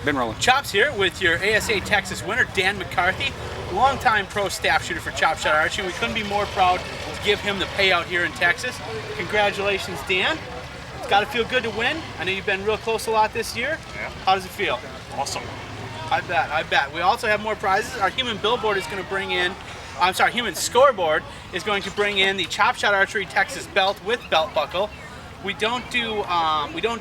Been rolling. Chop's here with your ASA Texas winner, Dan McCarthy, longtime pro staff shooter for Chop Shot Archery. We couldn't be more proud to give him the payout here in Texas. Congratulations, Dan. It's got to feel good to win. I know you've been real close a lot this year. Yeah. How does it feel? Awesome. I bet. We also have more prizes. Our human billboard is going to bring in, human scoreboard is going to bring in the Chop Shot Archery Texas belt with belt buckle. We don't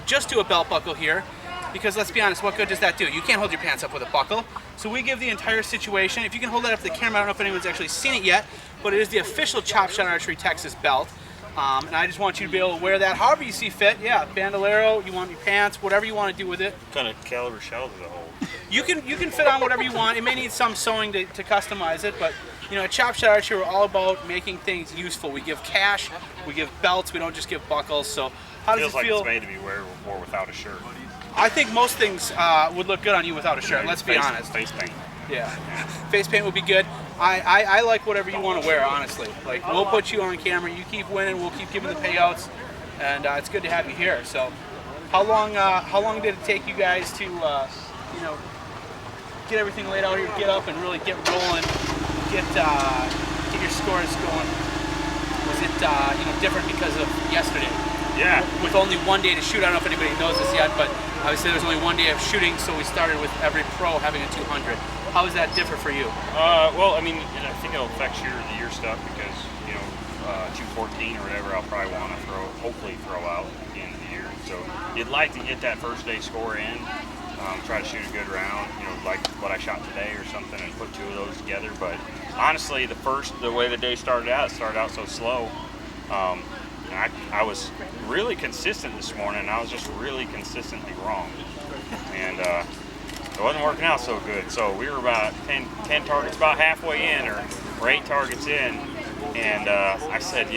just do a belt buckle here, because let's be honest, what good does that do? You can't hold your pants up with a buckle. So we give the entire situation. If you can hold that up to the camera, I don't know if anyone's actually seen it yet, but it is the official Chop Shot Archery Texas belt. And I just want you to be able to wear that however you see fit. Yeah, bandolero, you want your pants, whatever you want to do with it. What kind of caliber shell does it hold? You can fit on whatever you want. It may need some sewing to customize it, but you know, at Chop Shot Archery, we're all about making things useful. We give cash, we give belts, we don't just give buckles. So how does it feel? Feels like it's made to be worn without a shirt. I think most things would look good on you without a shirt, let's be honest. Face paint. Yeah, face paint would be good. I like whatever you want to wear, honestly. Like, we'll put you on camera, you keep winning, we'll keep giving the payouts, and it's good to have you here. So how long did it take you guys to, get everything laid out here, get up and really get rolling, get your scores going? Was it different because of yesterday? Yeah. With only one day to shoot, I don't know if anybody knows this yet, but obviously there's only one day of shooting, so we started with every pro having a 200. How is that different for you? Well, I mean, I think it'll affect the year stuff because, 214 or whatever I'll probably want to hopefully throw out at the end of the year. So you'd like to get that first day score in, try to shoot a good round, like what I shot today or something, and put two of those together. But honestly, the way the day started out, so slow. I was really consistent this morning, and I was just really consistently wrong. And it wasn't working out so good. So we were about 10 targets, about halfway in, or 8 targets in. And I said,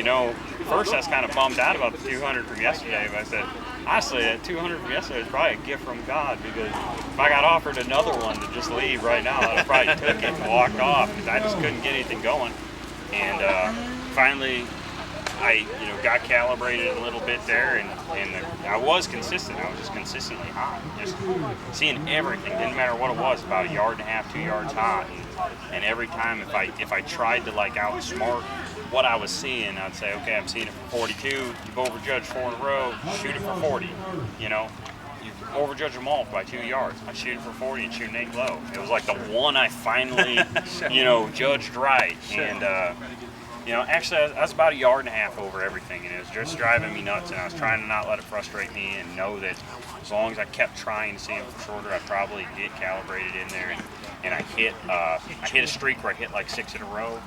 first I was kind of bummed out about the 200 from yesterday, but I said, honestly, that 200 from yesterday is probably a gift from God, because if I got offered another one to just leave right now, I'd have probably took it and walked off, because I just couldn't get anything going. And finally, I got calibrated a little bit there, and I was consistent. I was just consistently hot, just seeing everything. Didn't matter what it was, about 1.5 yards, 2 yards hot. And every time, if I tried to outsmart what I was seeing, I'd say, okay, I'm seeing it for 42. You've overjudged 4 in a row. Shoot it for 40. You've overjudged them all by 2 yards. I shoot it for 40 and shoot an 8 low. It was like the one I finally, judged right. Sure. And actually, I was about 1.5 yards over everything, and it was just driving me nuts, and I was trying to not let it frustrate me and know that as long as I kept trying to see them for shorter, I'd probably get calibrated in there. And I hit a streak where I hit like 6 in a row,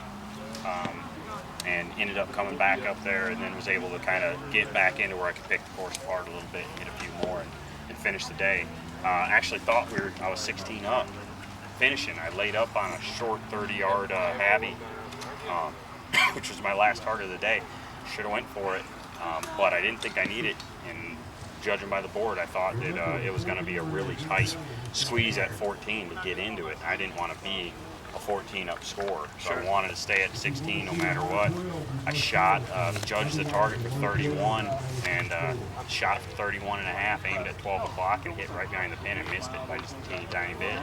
and ended up coming back up there, and then was able to kind of get back into where I could pick the course apart a little bit and get a few more and finish the day. I actually thought I was 16 up finishing. I laid up on a short 30-yard Habby, which was my last target of the day. Should have went for it, but I didn't think I needed it. And judging by the board, I thought that it was going to be a really tight squeeze at 14 to get into it. I didn't want to be a 14-up score, so I wanted to stay at 16 no matter what. I shot, judged the target for 31, and shot for 31 and a half, aimed at 12 o'clock, and hit right behind the pin and missed it by just a teeny tiny bit.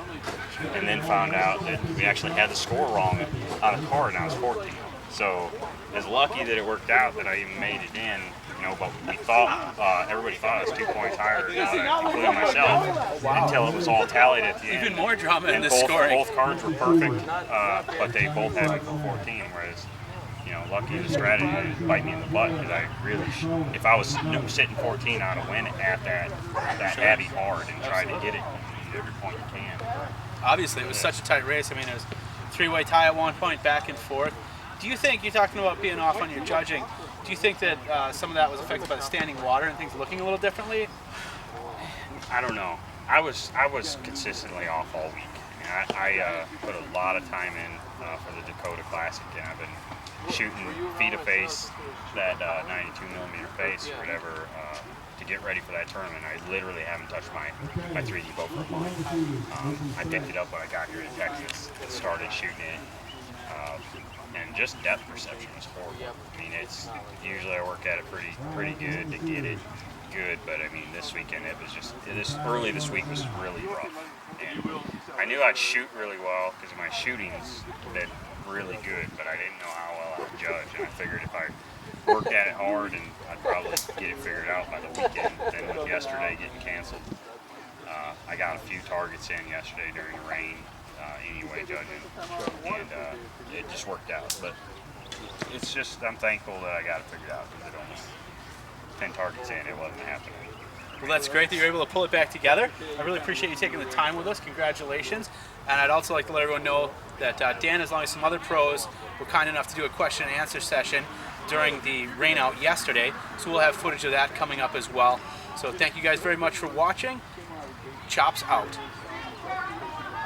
And then found out that we actually had the score wrong on the card, and I was 14. So it's lucky that it worked out that I even made it in, but we thought, everybody thought I was 2 points higher, including myself, until it was all tallied at the end. Even more drama in and the both, scoring. Both cards were perfect, but they both had me for 14, whereas, lucky the strategy didn't bite me in the butt, because I really, if I was sitting 14, I'd have went at that Habby hard and tried to get it every point you can. Obviously, it was such a tight race. I mean, it was a 3-way tie at one point, back and forth. Do you think, you're talking about being off on your judging, do you think that some of that was affected by the standing water and things looking a little differently? I don't know. I was consistently off all week. I put a lot of time in for the Dakota Classic, and I've been shooting feet of face, that 92 millimeter face or whatever, to get ready for that tournament. I literally haven't touched my 3D bow for a month. I picked it up when I got here to Texas and started shooting it. And just depth perception was horrible. I mean, it's usually I work at it pretty good to get it, good, but I mean, this weekend it was just early this week was really rough. And I knew I'd shoot really well because my shooting's been really good, but I didn't know how well I'd judge. And I figured if I worked at it hard, and I'd probably get it figured out by the weekend. Then with yesterday getting canceled, I got a few targets in yesterday during the rain anyway, judging, and it just worked out. But it's just, I'm thankful that I got it figured out because it almost 10 targets in, it wasn't happening. Well, that's great that you're able to pull it back together. I really appreciate you taking the time with us. Congratulations. And I'd also like to let everyone know that Dan, as long as some other pros, were kind enough to do a question and answer session during the rain out yesterday. So we'll have footage of that coming up as well. So thank you guys very much for watching. Chops out.